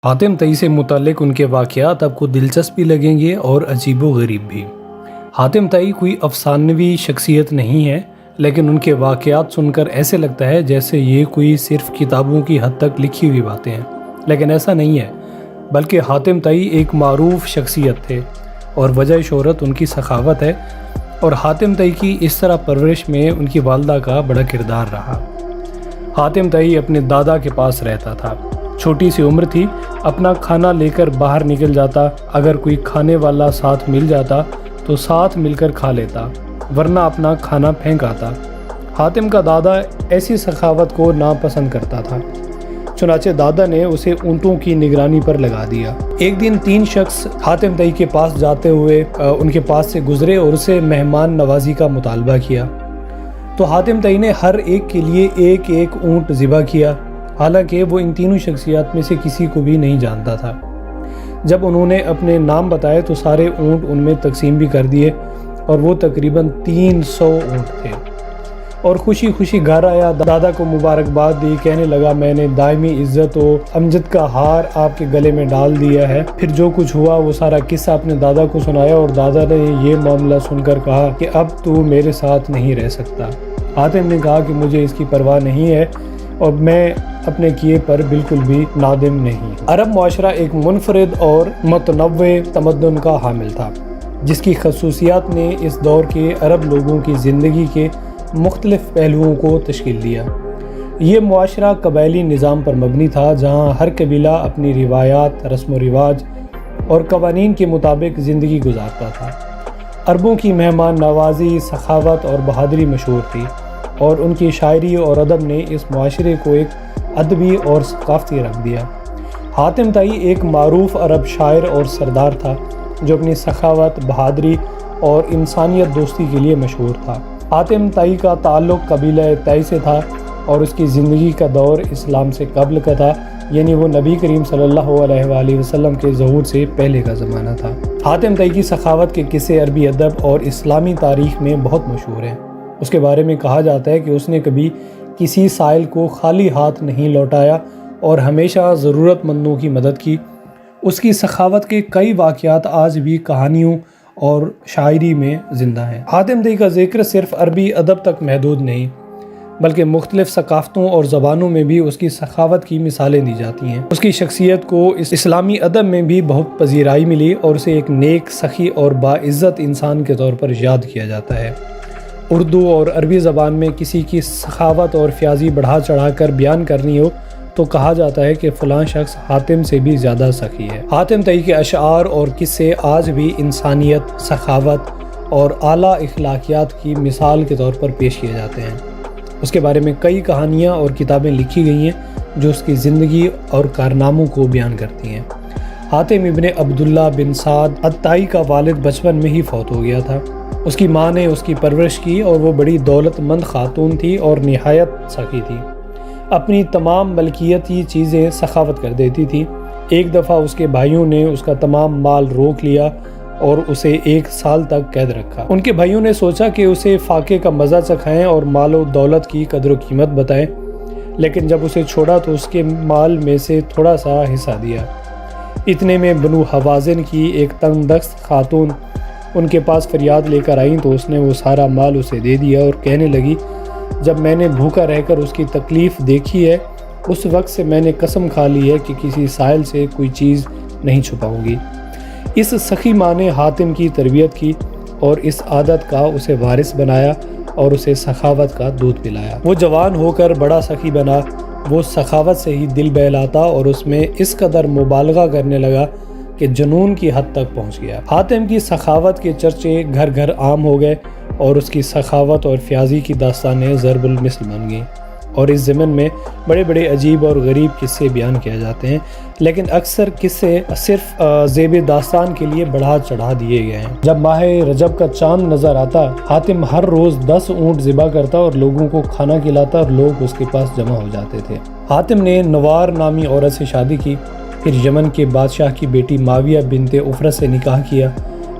حاتم تئی سے متعلق ان کے واقعات آپ کو دلچسپی لگیں گے اور عجیب و غریب بھی۔ حاتم تئی کوئی افسانوی شخصیت نہیں ہے، لیکن ان کے واقعات سن کر ایسے لگتا ہے جیسے یہ کوئی صرف کتابوں کی حد تک لکھی ہوئی باتیں ہیں، لیکن ایسا نہیں ہے، بلکہ حاتم تئی ایک معروف شخصیت تھے اور وجہ شہرت ان کی سخاوت ہے، اور حاتم تئی کی اس طرح پرورش میں ان کی والدہ کا بڑا کردار رہا۔ حاتم تئی اپنے دادا کے پاس رہتا تھا، چھوٹی سی عمر تھی، اپنا کھانا لے کر باہر نکل جاتا، اگر کوئی کھانے والا ساتھ مل جاتا تو ساتھ مل کر کھا لیتا، ورنہ اپنا کھانا پھینک آتا۔ حاتم کا دادا ایسی سخاوت کو ناپسند کرتا تھا، چنانچہ دادا نے اسے اونٹوں کی نگرانی پر لگا دیا۔ ایک دن 3 شخص حاتم تئی کے پاس جاتے ہوئے ان کے پاس سے گزرے اور اسے مہمان نوازی کا مطالبہ کیا، تو حاتم تئی نے ہر ایک کے لیے ایک ایک اونٹ ذبح کیا، حالانکہ وہ ان تینوں شخصیات میں سے کسی کو بھی نہیں جانتا تھا۔ جب انہوں نے اپنے نام بتائے تو سارے اونٹ ان میں تقسیم بھی کر دیے، اور وہ تقریباً 300 اونٹ تھے، اور خوشی خوشی گھر آیا، دادا کو مبارکباد دی، کہنے لگا میں نے دائمی عزت و امجد کا ہار آپ کے گلے میں ڈال دیا ہے۔ پھر جو کچھ ہوا وہ سارا قصہ اپنے دادا کو سنایا، اور دادا نے یہ معاملہ سن کر کہا کہ اب تو میرے ساتھ نہیں رہ سکتا۔ حاتم نے کہا کہ مجھے اس کی پرواہ نہیں ہے اور میں اپنے کیے پر بالکل بھی نادم نہیں۔ عرب معاشرہ ایک منفرد اور متنوع تمدن کا حامل تھا، جس کی خصوصیات نے اس دور کے عرب لوگوں کی زندگی کے مختلف پہلوؤں کو تشکیل دیا۔ یہ معاشرہ قبائلی نظام پر مبنی تھا، جہاں ہر قبیلہ اپنی روایات، رسم و رواج اور قوانین کے مطابق زندگی گزارتا تھا۔ عربوں کی مہمان نوازی، سخاوت اور بہادری مشہور تھی، اور ان کی شاعری اور ادب نے اس معاشرے کو ایک ادبی اور ثقافتی رنگ دیا۔ حاتم تئی ایک معروف عرب شاعر اور سردار تھا، جو اپنی سخاوت، بہادری اور انسانیت دوستی کے لیے مشہور تھا۔ حاتم تئی کا تعلق قبیلہ تئی سے تھا، اور اس کی زندگی کا دور اسلام سے قبل کا تھا، یعنی وہ نبی کریم صلی اللہ علیہ وآلہ وسلم کے ظہور سے پہلے کا زمانہ تھا۔ حاتم تئی کی سخاوت کے قصے عربی ادب اور اسلامی تاریخ میں بہت مشہور ہیں۔ اس کے بارے میں کہا جاتا ہے کہ اس نے کبھی کسی سائل کو خالی ہاتھ نہیں لوٹایا اور ہمیشہ ضرورت مندوں کی مدد کی۔ اس کی سخاوت کے کئی واقعات آج بھی کہانیوں اور شاعری میں زندہ ہیں۔ حاتم تئی کا ذکر صرف عربی ادب تک محدود نہیں، بلکہ مختلف ثقافتوں اور زبانوں میں بھی اس کی سخاوت کی مثالیں دی جاتی ہیں۔ اس کی شخصیت کو اسلامی ادب میں بھی بہت پذیرائی ملی، اور اسے ایک نیک، سخی اور باعزت انسان کے طور پر یاد کیا جاتا ہے۔ اردو اور عربی زبان میں کسی کی سخاوت اور فیاضی بڑھا چڑھا کر بیان کرنی ہو تو کہا جاتا ہے کہ فلاں شخص حاتم سے بھی زیادہ سخی ہے۔ حاتم تئی کے اشعار اور قصے آج بھی انسانیت، سخاوت اور اعلیٰ اخلاقیات کی مثال کے طور پر پیش کیے جاتے ہیں۔ اس کے بارے میں کئی کہانیاں اور کتابیں لکھی گئی ہیں جو اس کی زندگی اور کارناموں کو بیان کرتی ہیں۔ حاتم ابن عبداللہ بن سعد الطائی کا والد بچپن میں ہی فوت ہو گیا تھا۔ اس کی ماں نے اس کی پرورش کی، اور وہ بڑی دولت مند خاتون تھی اور نہایت سخی تھی۔ اپنی تمام ملکیتی چیزیں سخاوت کر دیتی تھی۔ ایک دفعہ اس کے بھائیوں نے اس کا تمام مال روک لیا اور اسے 1 سال تک قید رکھا۔ ان کے بھائیوں نے سوچا کہ اسے فاقے کا مزہ چکھائیں اور مال و دولت کی قدر و قیمت بتائیں، لیکن جب اسے چھوڑا تو اس کے مال میں سے تھوڑا سا حصہ دیا۔ اتنے میں بنو حوازن کی ایک تنگ دست خاتون ان کے پاس فریاد لے کر آئیں، تو اس نے وہ سارا مال اسے دے دیا اور کہنے لگی، جب میں نے بھوکا رہ کر اس کی تکلیف دیکھی ہے، اس وقت سے میں نے قسم کھا لی ہے کہ کسی سائل سے کوئی چیز نہیں چھپاؤں گی۔ اس سخی ماں نے حاتم کی تربیت کی اور اس عادت کا اسے وارث بنایا اور اسے سخاوت کا دودھ پلایا۔ وہ جوان ہو کر بڑا سخی بنا، وہ سخاوت سے ہی دل بہلاتا اور اس میں اس قدر مبالغہ کرنے لگا کہ جنون کی حد تک پہنچ گیا۔ حاتم کی سخاوت کے چرچے گھر گھر عام ہو گئے، اور اس کی سخاوت اور فیاضی کی داستانیں ضرب المثل بن گئیں، اور اس ضمن میں بڑے بڑے عجیب اور غریب قصے بیان کیے جاتے ہیں، لیکن اکثر قصے صرف زیب داستان کے لیے بڑھا چڑھا دیے گئے ہیں۔ جب ماہ رجب کا چاند نظر آتا، حاتم ہر روز 10 اونٹ ذبح کرتا اور لوگوں کو کھانا کھلاتا، اور لوگ اس کے پاس جمع ہو جاتے تھے۔ حاتم نے نوار نامی عورت سے شادی کی، پھر یمن کے بادشاہ کی بیٹی معاویہ بنت افرت سے نکاح کیا۔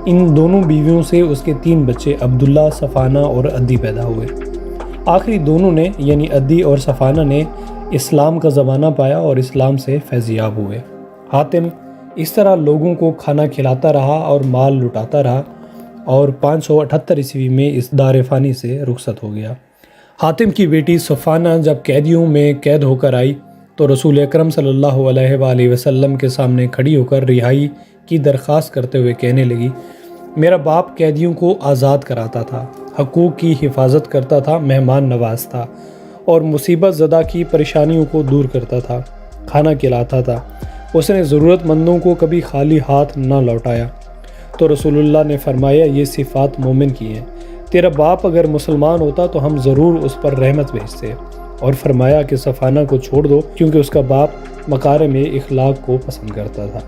ان دونوں بیویوں سے اس کے 3 بچے عبداللہ، صفانہ اور عدی پیدا ہوئے۔ آخری دونوں نے یعنی عدی اور صفانہ نے اسلام کا زمانہ پایا اور اسلام سے فیض یاب ہوئے۔ حاتم اس طرح لوگوں کو کھانا کھلاتا رہا اور مال لٹاتا رہا اور 578 عیسوی میں اس دار فانی سے رخصت ہو گیا۔ حاتم کی بیٹی صفانہ جب قیدیوں میں قید ہو کر آئی تو رسول اکرم صلی اللہ علیہ وآلہ وسلم کے سامنے کھڑی ہو کر رہائی کی درخواست کرتے ہوئے کہنے لگی، میرا باپ قیدیوں کو آزاد کراتا تھا، حقوق کی حفاظت کرتا تھا، مہمان نواز تھا اور مصیبت زدہ کی پریشانیوں کو دور کرتا تھا، کھانا کھلاتا تھا، اس نے ضرورت مندوں کو کبھی خالی ہاتھ نہ لوٹایا۔ تو رسول اللہ نے فرمایا، یہ صفات مومن کی ہیں، تیرا باپ اگر مسلمان ہوتا تو ہم ضرور اس پر رحمت بھیجتے، اور فرمایا کہ صفانہ کو چھوڑ دو کیونکہ اس کا باپ مکارم اخلاق کو پسند کرتا تھا۔